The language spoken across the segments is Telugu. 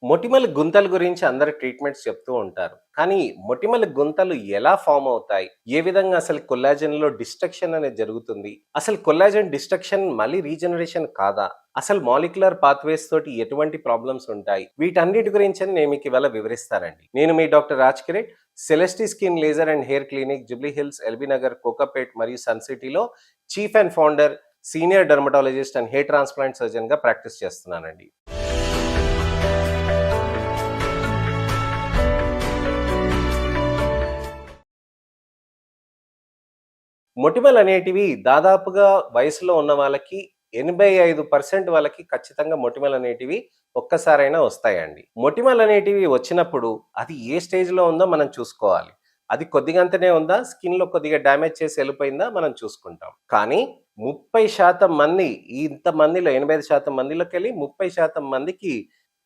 మొటిమల గుంతల గురించి అందరూ ట్రీట్మెంట్స్ చెప్తూ ఉంటారు. కానీ మొటిమల గుంతలు ఎలా ఫార్మ్ అవుతాయి? ఏ విధంగా అసలు కొల్లాజెన్‌లో డిస్ట్రక్షన్ అనేది జరుగుతుంది? అసలు కొల్లాజెన్ డిస్ట్రక్షన్ మళ్ళీ రీజనరేషన్ కాదా? అసలు మాలిక్యులర్ పాత్‌వేస్ తోటి ఎటువంటి ప్రాబ్లమ్స్ ఉంటాయి? వీటన్నిటి గురించని నేను మీకు ఇవాళ వివరిస్తానండి. నేను మీ doctor Raj Kireet, Celesti skin laser and hair clinic, Jubilee Hills, LB Nagar, Kokapet మరియు సన్ సిటీలో chief and founder, senior dermatologist and hair transplant సర్జన్‌గా ప్రాక్టీస్ చేస్తున్నానండి. మొటిమలనేటివి దాదాపుగా వయసులో ఉన్న వాళ్ళకి 85% వాళ్ళకి ఖచ్చితంగా మొటిమలనేటివి ఒక్కసారైనా వస్తాయండి. మొటిమలనేటివి వచ్చినప్పుడు అది ఏ స్టేజ్‌లో ఉందో మనం చూసుకోవాలి. అది కొద్దిగంతనే ఉందా? స్కిన్‌లో కొద్దిగా డ్యామేజ్ చేసి ఎళ్ళిపోయిందా? మనం చూసుకుంటాం. కానీ 30% మంది ఇంతమందిలో 85% మందిలోకెళ్ళి 30% మందికి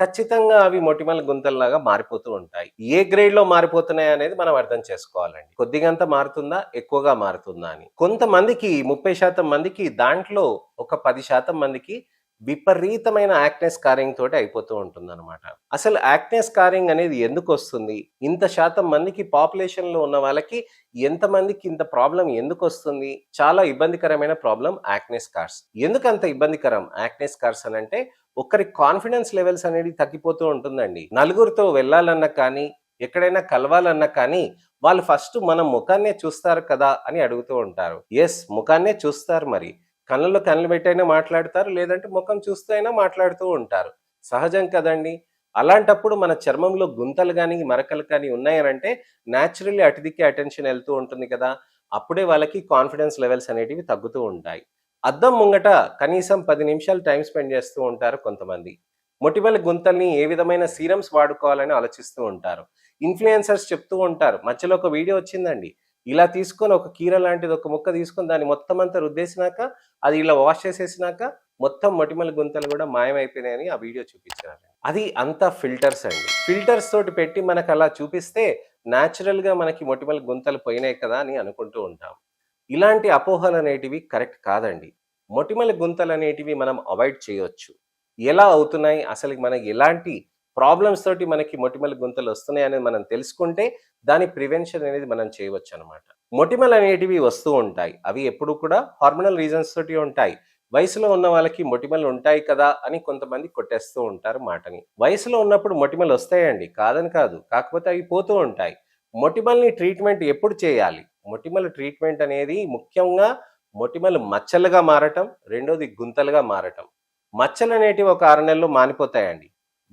ఖచ్చితంగా అవి మొటిమల గుంతల్లాగా మారిపోతూ ఉంటాయి. ఏ గ్రేడ్‌లో మారిపోతున్నాయనేది మనం అర్థం చేసుకోవాలండి. కొద్దిగంత మారుతుందా? ఎక్కువగా మారుతుందా అని. కొంతమందికి 30% మందికి దాంట్లో ఒక 10% మందికి విపరీతమైన యాక్నే స్కారింగ్ తోటి అయిపోతూ ఉంటుందన్నమాట. అసలు యాక్నే స్కారింగ్ అనేది ఎందుకొస్తుంది? ఇంత శాతం మందికి పాపులేషన్‌లో ఉన్న వాళ్ళకి ఎంతమందికి ఇంత ప్రాబ్లమ్ ఎందుకొస్తుంది? చాలా ఇబ్బందికరమైన ప్రాబ్లమ్ యాక్నే స్కార్స్. ఎందుకంత ఇబ్బందికరం యాక్నే స్కార్స్ అనంటే ఒక్కరి కాన్ఫిడెన్స్ లెవెల్స్ అనేది తగ్గిపోతూ ఉంటుందండి. నలుగురితో వెళ్ళాలన్నా కానీ, ఎక్కడైనా కలవాలన్నా కానీ, వాళ్ళు ఫస్ట్ మన ముఖాన్నే చూస్తారు కదా అని అడుగుతూ ఉంటారు. యెస్, ముఖాన్నే చూస్తారు మరి. కళ్ళలో కళ్ళు పెట్టైనా మాట్లాడతారు. లేదంటే ముఖం చూస్తూ అయినా మాట్లాడుతూ ఉంటారు. సహజం కదండీ! అలాంటప్పుడు మన చర్మంలో గుంతలు గాని, మరకలు కానీ ఉన్నాయనంటే నేచురల్లీ అటుదిక్కే అటెన్షన్ ఎళ్తూ ఉంటుంది కదా! అప్పుడే వాళ్ళకి కాన్ఫిడెన్స్ లెవెల్స్ అనేటివి తగ్గుతూ ఉంటాయి. అద్దం ముంగట కనీసం 10 నిమిషాలు టైమ్ స్పెండ్ చేస్తూ ఉంటారు కొంతమంది. మొటిమల గుంతల్ని ఏ విధమైన సీరమ్స్ వాడుకోవాలని ఆలోచిస్తూ ఉంటారు. ఇన్‌ఫ్లుయెన్సర్స్ చెప్తూ ఉంటారు. మధ్యలో ఒక వీడియో వచ్చిందండి. ఇలా తీసుకొని ఒక కీర లాంటిది ఒక ముక్క తీసుకొని దాన్ని మొత్తం అంతా రుద్దేసినాక, అది ఇలా వాష్ చేసేసినాక మొత్తం మొటిమల గుంతలు కూడా మాయమైపోయినాయని ఆ వీడియో చూపించారు. అది అంతా ఫిల్టర్స్ అండి. ఫిల్టర్స్ తోటి పెట్టి మనకలా చూపిస్తే నేచురల్‌గా మనకి మొటిమల గుంతలు పోయినాయి కదా అని అనుకుంటూ ఉంటాం. ఇలాంటి అపోహలనేటివి కరెక్ట్ కాదండి. మొటిమల గుంతలనేటివి మనం అవాయిడ్ చేయొచ్చు. ఎలా అవుతున్నాయి? అసలు మనకి ఎలాంటి ప్రాబ్లమ్స్ తోటి మనకి మొటిమల గుంతలొస్తున్నాయనేది మనం తెలుసుకుంటే, దాని ప్రివెన్షన్ అనేది మనం చేయవచ్చనమాట. మొటిమలనేటివి వస్తూ ఉంటాయి. అవి ఎప్పుడు కూడా హార్మోనల్ రీజన్స్ తోటి ఉంటాయి. వయసులో ఉన్న వాళ్ళకి మొటిమలు ఉంటాయి కదా అని కొంతమంది కొట్టేస్తూ ఉంటారు మాటని. వయసులో ఉన్నప్పుడు మొటిమలొస్తాయండి. కాదని కాదు. కాకపోతే అవి పోతూ ఉంటాయి. మొటిమల్ని ట్రీట్మెంట్ ఎప్పుడు చేయాలి? మొటిమల ట్రీట్మెంట్ అనేది ముఖ్యంగా మొటిమలు మచ్చలుగా మారటం, రెండోది గుంతలుగా మారటం. మచ్చలనేటివి ఒక 6 నెలల్లో మానిపోతాయండి.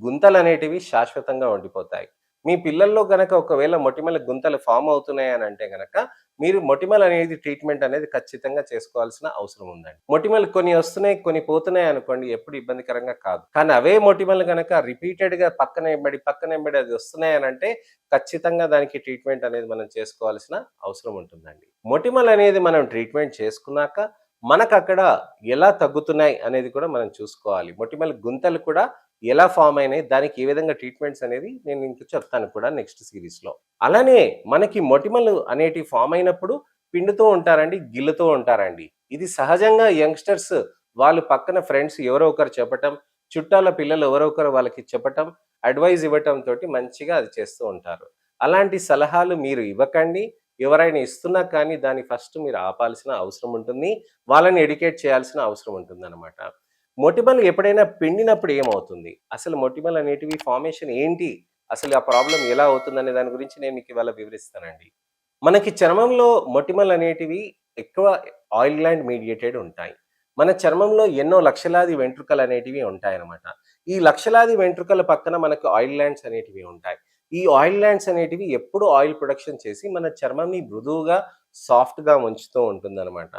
గుంతలనేటివి శాశ్వతంగా ఉండిపోతాయి. మీ పిల్లల్లో గనక ఒకవేళ మొటిమల గుంతలు ఫార్మ్ అవుతున్నాయనంటే గనక, మీరు మొటిమలనేది ట్రీట్మెంట్ అనేది ఖచ్చితంగా చేసుకోవాల్సిన అవసరం ఉందండి. మొటిమలు కొన్ని వస్తున్నాయి, కొన్ని పోతున్నాయి అనుకోండి ఎప్పుడు ఇబ్బందికరంగా కాదు. కానీ అవే మొటిమలు గనక రిపీటెడ్‌గా పక్కనెంబడి అది వస్తున్నాయనంటే ఖచ్చితంగా దానికి ట్రీట్మెంట్ అనేది మనం చేసుకోవాల్సిన అవసరం ఉంటుందండి. మొటిమలనేది మనం ట్రీట్మెంట్ చేసుకున్నాక మనకక్కడ ఎలా తగ్గుతున్నాయి అనేది కూడా మనం చూసుకోవాలి. మొటిమల గుంతలు కూడా ఎలా ఫార్మ్ అయినాయి, దానికి ఏ విధంగా ట్రీట్మెంట్స్ అనేది నేను మీకు చెప్తాను కూడా నెక్స్ట్ సీరీస్‌లో. అలానే మనకి మొటిమలు అనేటివి ఫార్మ్ అయినప్పుడు పిండుతూ ఉంటారండి, గిల్లుతూ ఉంటారండి. ఇది సహజంగా యంగ్‌స్టర్స్ వాళ్ళు పక్కన ఫ్రెండ్స్ ఎవరో ఒకరు చెప్పటం, చుట్టాల పిల్లలు ఎవరో ఒకరు వాళ్ళకి చెప్పటం, అడ్వైస్ ఇవ్వటం తోటి మంచిగా అది చేస్తూ ఉంటారు. అలాంటి సలహాలు మీరు ఇవ్వకండి. ఎవరైనా ఇస్తున్నా కానీ దాన్ని ఫస్ట్ మీరు ఆపాల్సిన అవసరం ఉంటుంది. వాళ్ళని ఎడ్యుకేట్ చేయాల్సిన అవసరం ఉంటుందన్నమాట. మొటిమలు ఎప్పుడైనా పిండినప్పుడు ఏమవుతుంది? అసలు మొటిమలనేటివి ఫార్మేషన్ ఏంటి? అసలు ఆ ప్రాబ్లమ్ ఎలా అవుతుందనే దాని గురించి నేను మీకు ఇవాళ వివరిస్తానండి. మనకి చర్మంలో మొటిమలనేటివి ఎక్కువ ఆయిల్ గ్లాండ్ మీడియేటెడ్ ఉంటాయి. మన చర్మంలో ఎన్నో లక్షలాది వెంట్రుకలనేటివి ఉంటాయన్నమాట. ఈ లక్షలాది వెంట్రుకల పక్కన మనకు ఆయిల్ గ్లాండ్స్ అనేటివి ఉంటాయి. ఈ ఆయిల్ గ్లాండ్స్ అనేటివి ఎప్పుడు ఆయిల్ ప్రొడక్షన్ చేసి మన చర్మంని మృదువుగా, సాఫ్ట్‌గా ఉంచుతూ ఉంటుందన్నమాట.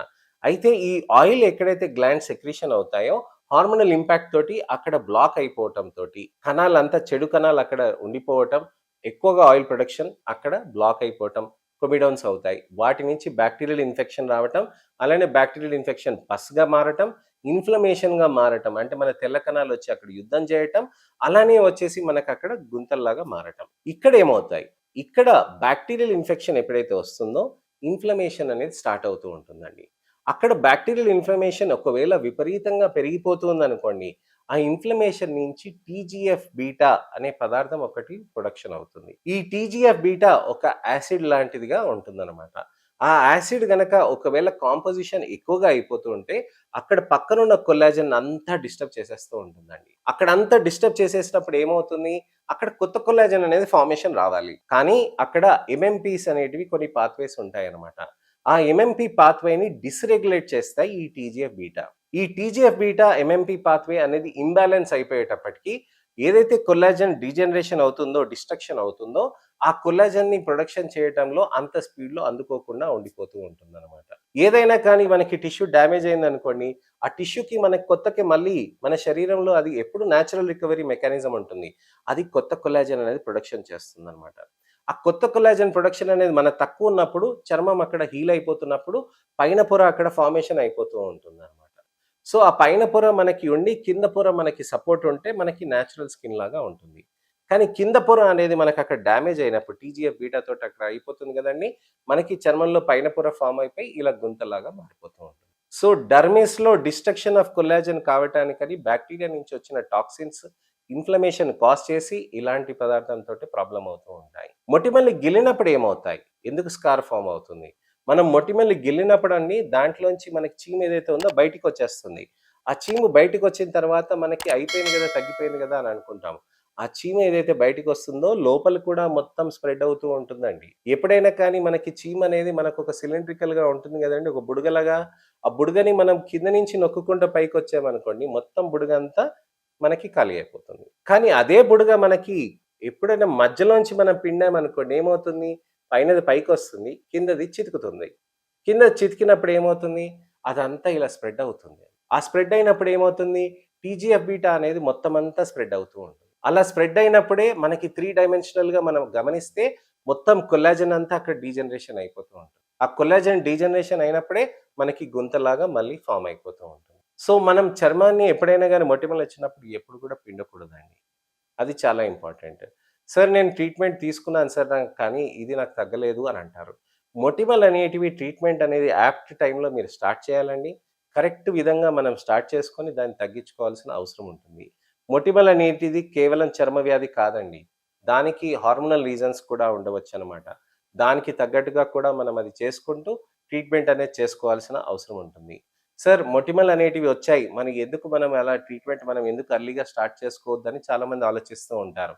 అయితే ఈ ఆయిల్ ఎక్కడైతే గ్లాండ్ సెక్రీషన్ అవుతాయో హార్మోనల్ ఇంపాక్ట్ తోటి అక్కడ బ్లాక్ అయిపోవటం తోటి కణాలంతా చెడు కణాలు అక్కడ ఉండిపోవటం, ఎక్కువగా ఆయిల్ ప్రొడక్షన్ అక్కడ బ్లాక్ అయిపోవటం, కొమిడోన్స్ అవుతాయి. వాటి నుంచి బ్యాక్టీరియల్ ఇన్ఫెక్షన్ రావటం, అలానే బ్యాక్టీరియల్ ఇన్ఫెక్షన్ పస్‌గా మారటం, ఇన్‌ఫ్లమేషన్‌గా మారటం. అంటే మన తెల్ల కణాలు వచ్చి అక్కడ యుద్ధం చేయటం, అలానే వచ్చేసి మనకక్కడ గుంతల్లాగా మారటం. ఇక్కడ ఏమవుతాయి? ఇక్కడ బ్యాక్టీరియల్ ఇన్ఫెక్షన్ ఎప్పుడైతే వస్తుందో ఇన్‌ఫ్లమేషన్ అనేది స్టార్ట్ అవుతూ ఉంటుందండి. అక్కడ బ్యాక్టీరియల్ ఇన్‌ఫ్లమేషన్ ఒకవేళ విపరీతంగా పెరిగిపోతుందనుకోండి, ఆ ఇన్ఫ్లమేషన్ నుంచి టీజీఎఫ్ బీటా అనే పదార్థం ఒకటి ప్రొడక్షన్ అవుతుంది. ఈ టీజీఎఫ్ బీటా ఒక యాసిడ్ లాంటిదిగా ఉంటుందన్నమాట. ఆ యాసిడ్ గనక ఒకవేళ కాంపోజిషన్ ఎక్కువగా అయిపోతూ ఉంటే అక్కడ పక్కనున్న కొల్లాజెన్ అంతా డిస్టర్బ్ చేసేస్తూ ఉంటుందండి. అక్కడంతా డిస్టర్బ్ చేసేసినప్పుడు ఏమవుతుంది? అక్కడ కొత్త కొల్లాజెన్ అనేది ఫార్మేషన్ రావాలి. కానీ అక్కడ ఎంఎంపీస్ అనేటివి కొన్ని పాత్వేస్ ఉంటాయన్నమాట. ఆ ఎంఎంపీ పాత్వేని డిస్‌రెగ్యులేట్ చేస్తాయి ఈ టీజీఎఫ్ బీటా. ఈ టీజీఎఫ్ బీటా ఎంఎంపీ పాత్వే అనేది ఇంబాలెన్స్ అయిపోయేటప్పటికి ఏదైతే కొల్లాజెన్ డీజనరేషన్ అవుతుందో, డిస్ట్రక్షన్ అవుతుందో, ఆ కొల్లాజెన్‌ని ప్రొడక్షన్ చేయటంలో అంత స్పీడ్‌లో అందుకోకుండా ఉండిపోతూ ఉంటుందన్నమాట. ఏదైనా కానీ మనకి టిష్యూ డ్యామేజ్ అయిందనుకోండి, ఆ టిష్యూకి మనకి కొత్తకి మళ్ళీ మన శరీరంలో అది ఎప్పుడు న్యాచురల్ రికవరీ మెకానిజం ఉంటుంది. అది కొత్త కొల్లాజెన్ అనేది ప్రొడక్షన్ చేస్తుందన్నమాట. ఆ కొత్త కొల్లాజెన్ ప్రొడక్షన్ అనేది మనకు తక్కువ ఉన్నప్పుడు, చర్మం అక్కడ హీల్ అయిపోతున్నప్పుడు, పైన పొర అక్కడ ఫార్మేషన్ అయిపోతూ ఉంటుందన్నమాట. సో, ఆ పైన పొర మనకి ఉండి, కింద పొర మనకి సపోర్ట్ ఉంటే మనకి న్యాచురల్ స్కిన్ లాగా ఉంటుంది. కానీ కింద పొర అనేది మనకక్కడ డ్యామేజ్ అయినప్పుడు టీజీఎఫ్ బీటా తోటి అక్కడ అయిపోతుంది గదండీ! మనకి చర్మంలో పైన పొర ఫార్మ్ అయిపోయి ఇలా గుంతలాగా మారిపోతూ ఉంటుంది. సో, డర్మిస్‌లో డిస్ట్రక్షన్ ఆఫ్ కొల్లాజెన్ కావటానికని బాక్టీరియా నుంచి వచ్చిన టాక్సిన్స్ ఇన్‌ఫ్లమేషన్ కాజ్ చేసి ఇలాంటి పదార్థంతోటి ప్రాబ్లమ్ అవుతూ ఉంటాయి. మొటిమల్ని గిల్లినప్పుడు ఏమవుతాయి? ఎందుకు స్కార్ ఫార్మ్ అవుతుంది? మనం మొటిమల్ని గిల్లినప్పుడండి దాంట్లోంచి మనకి చీము ఏదైతే ఉందో బయటికొచ్చేస్తుంది. ఆ చీము బయటికొచ్చిన తర్వాత మనకి అయిపోయింది గదా! తగ్గిపోయింది గదా! అని అనుకుంటాం. ఆ చీమ ఏదైతే బయటికొస్తుందో లోపల కూడా మొత్తం స్ప్రెడ్ అవుతూ ఉంటుందండి. ఎప్పుడైనా కానీ మనకి చీమనేది మనకొక సిలిండ్రికల్‌గా ఉంటుంది గదండీ! ఒక బుడగలాగా. ఆ బుడగని మనం కింద నుంచి నొక్కుకుంటూ పైకొచ్చామనుకోండి మొత్తం బుడగంతా మనకి ఖాళీ అయిపోతుంది. కానీ అదే బుడగ మనకి ఎప్పుడైనా మధ్యలోంచి మనం పిండామనుకోండి ఏమవుతుంది? పైనది పైకొస్తుంది. కిందది చితుకుతుంది. కింద చితికినప్పుడు ఏమవుతుంది? అదంతా ఇలా స్ప్రెడ్ అవుతుంది. ఆ స్ప్రెడ్ అయినప్పుడు ఏమవుతుంది? టీజీఎఫ్ బీటా అనేది మొత్తం అంతా స్ప్రెడ్ అవుతూ ఉంటుంది. అలా స్ప్రెడ్ అయినప్పుడే మనకి 3 డైమెన్షనల్‌గా మనం గమనిస్తే మొత్తం కొల్లాజెన్ అంతా అక్కడ డీజనరేషన్ అయిపోతూ ఉంటుంది. ఆ కొల్లాజెన్ డీజనరేషన్ అయినప్పుడే మనకి గుంతలాగా మళ్ళీ ఫార్మ్ అయిపోతూ ఉంటుంది. సో, మనం చర్మాన్ని ఎప్పుడైనా గాని మొటిమలొచ్చినప్పుడు ఎప్పుడు కూడా పిండకూడదండి. అది చాలా ఇంపార్టెంట్. సార్ నేను ట్రీట్మెంట్ తీసుకున్నాను సార్ కానీ ఇది నాకు తగ్గలేదు అని అంటారు. మొటిమలనేటివి ట్రీట్మెంట్ అనేది యాప్ట్ టైమ్‌లో మీరు స్టార్ట్ చేయాలండి. కరెక్ట్ విధంగా మనం స్టార్ట్ చేసుకొని దాన్ని తగ్గించుకోవాల్సిన అవసరం ఉంటుంది. మొటిమలనేటిది కేవలం చర్మ వ్యాధి కాదండి. దానికి హార్మోనల్ రీజన్స్ కూడా ఉండవచ్చనమాట. దానికి తగ్గట్టుగా కూడా మనం అది చేసుకుంటూ ట్రీట్మెంట్ అనేది చేసుకోవాల్సిన అవసరం ఉంటుంది. సార్ మొటిమలనేటివి వచ్చాయి. మనం అలా ట్రీట్మెంట్ మనం ఎందుకు ఎర్లీగా స్టార్ట్ చేసుకోవద్దని చాలామంది ఆలోచిస్తూ ఉంటారు.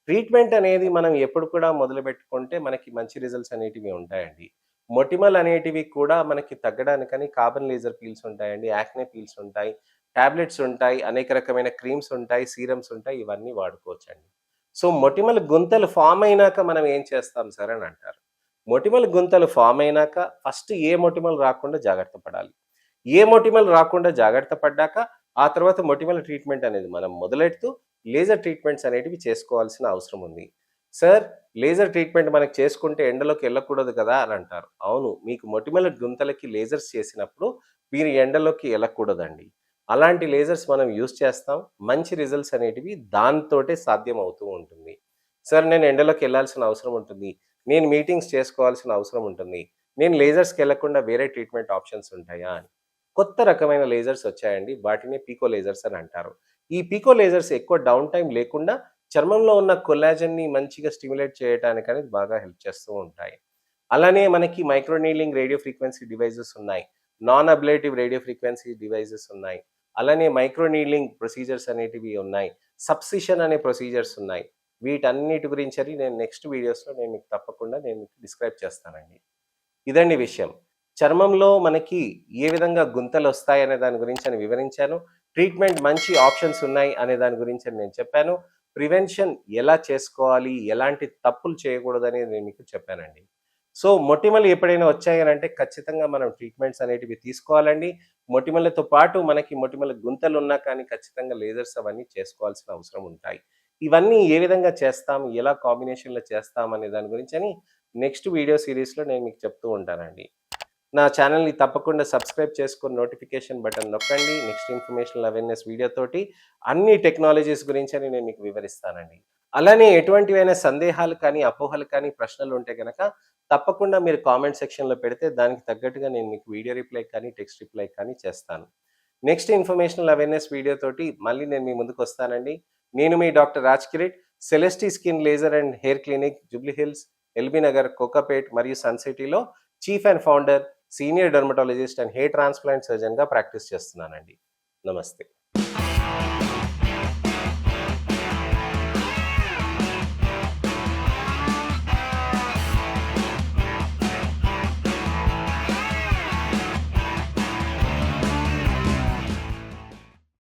ట్రీట్మెంట్ అనేది మనం ఎప్పుడు కూడా మొదలుపెట్టుకుంటే మనకి మంచి రిజల్ట్స్ అనేటివి ఉంటాయండి. మొటిమలనేటివి కూడా మనకి తగ్గడానికని కార్బన్ లేజర్ పీల్స్ ఉంటాయండి, యాక్నే పీల్స్ ఉంటాయి, టాబ్లెట్స్ ఉంటాయి, అనేక రకమైన క్రీమ్స్ ఉంటాయి, సీరమ్స్ ఉంటాయి. ఇవన్నీ వాడుకోవచ్చండి. సో, మొటిమల గుంతలు ఫార్మ్ అయినాక మనం ఏం చేస్తాం సార్ అని అంటారు. మొటిమల గుంతలు ఫార్మ్ అయినాక ఫస్ట్ ఏ మొటిమలు రాకుండా జాగ్రత్త పడాలి. ఏ మొటిమలు రాకుండా జాగ్రత్త పడ్డాక, ఆ తర్వాత మొటిమల ట్రీట్మెంట్ అనేది మనం మొదలెడుతూ లేజర్ ట్రీట్మెంట్స్ అనేటివి చేసుకోవాల్సిన అవసరం ఉంది. సార్ లేజర్ ట్రీట్మెంట్ మనకు చేసుకుంటే ఎండలోకి ఎళ్ళకూడదు కదా! అని అంటారు. అవును. మీకు మొటిమల గుంతలకి లేజర్స్ చేసినప్పుడు మీరు ఎండలోకి ఎళ్ళకూడదండి. అలాంటి లేజర్స్ మనం యూజ్ చేస్తాం. మంచి రిజల్ట్స్ అనేటివి దాంతోటే సాధ్యం అవుతూ ఉంటుంది. సార్ నేను ఎండలోకి ఎళ్ళాల్సిన అవసరం ఉంటుంది. నేను మీటింగ్స్ చేసుకోవాల్సిన అవసరం ఉంటుంది. నేను లేజర్స్‌కెళ్ళకుండా వేరే ట్రీట్మెంట్ ఆప్షన్స్ ఉంటాయా అని. కొత్త రకమైన లేజర్స్ వచ్చాయండి. వాటిని పీకో లేజర్స్ అని అంటారు. ఈ పీకో లేజర్స్ ఎక్కువ డౌన్ టైమ్ లేకుండా చర్మంలో ఉన్న కొల్లాజెన్‌ని మంచిగా స్టిమ్యులేట్ చేయటానికనేది బాగా హెల్ప్ చేస్తూ ఉంటాయి. అలానే మనకి micro needling radio frequency devices ఉన్నాయి. Non ablative radio frequency devices ఉన్నాయి. అలానే మైక్రో నీడ్లింగ్ ప్రొసీజర్స్ అనేటివి ఉన్నాయి. సబ్సిషన్ అనే ప్రొసీజర్స్ ఉన్నాయి. వీటన్నిటి గురించని నేను నెక్స్ట్ వీడియోస్‌లో నేను మీకు తప్పకుండా నేను మీకు డిస్క్రైబ్ చేస్తానండి. ఇదండి విషయం. చర్మంలో మనకి ఏ విధంగా గుంతలొస్తాయనే దాని గురించని వివరించాను. ట్రీట్మెంట్ మంచి ఆప్షన్స్ ఉన్నాయి అనే దాని గురించని నేను చెప్పాను. ప్రివెన్షన్ ఎలా చేసుకోవాలి, ఎలాంటి తప్పులు చేయకూడదనేది నేను మీకు చెప్పానండి. సో, మొటిమలు ఎప్పుడైనా వచ్చాయనంటే ఖచ్చితంగా మనం ట్రీట్మెంట్స్ అనేటివి తీసుకోవాలండి. మొటిమలతో పాటు మనకి మొటిమల గుంతలున్నా కానీ ఖచ్చితంగా లేజర్స్ అవన్నీ చేసుకోవాల్సిన అవసరం ఉంటాయి. ఇవన్నీ ఏ విధంగా చేస్తాం, ఎలా కాంబినేషన్‌లో చేస్తాం అనే దాని గురించని నెక్స్ట్ వీడియో సీరీస్‌లో నేను మీకు చెప్తూ ఉంటానండి. నా ఛానెల్‌ని తప్పకుండా సబ్స్క్రైబ్ చేసుకొని నోటిఫికేషన్ బటన్ నొక్కండి. నెక్స్ట్ ఇన్ఫర్మేషనల్ అవేర్‌నెస్ వీడియోతోటి అన్ని టెక్నాలజీస్ గురించని నేను మీకు వివరిస్తానండి. అలానే ఎటువంటివైనా సందేహాలు కానీ, అపోహలు కానీ, ప్రశ్నలు ఉంటే గనక తప్పకుండా మీరు కామెంట్ సెక్షన్‌లో పెడితే దానికి తగ్గట్టుగా నేను మీకు వీడియో రిప్లై కానీ, టెక్స్ట్ రిప్లై కానీ చేస్తాను. నెక్స్ట్ ఇన్ఫర్మేషనల్ అవేర్నెస్ వీడియో తోటి మళ్ళీ నేను మీ ముందుకు వస్తానండి. నేను మీ doctor Raj Kireet, Celesti skin laser and hair clinic, Jubilee Hills, LB Nagar, Kokapet మరియు సన్ సిటీలో chief and founder, senior dermatologist and hair transplant సర్జన్గా ప్రాక్టీస్ చేస్తున్నానండి. నమస్తే.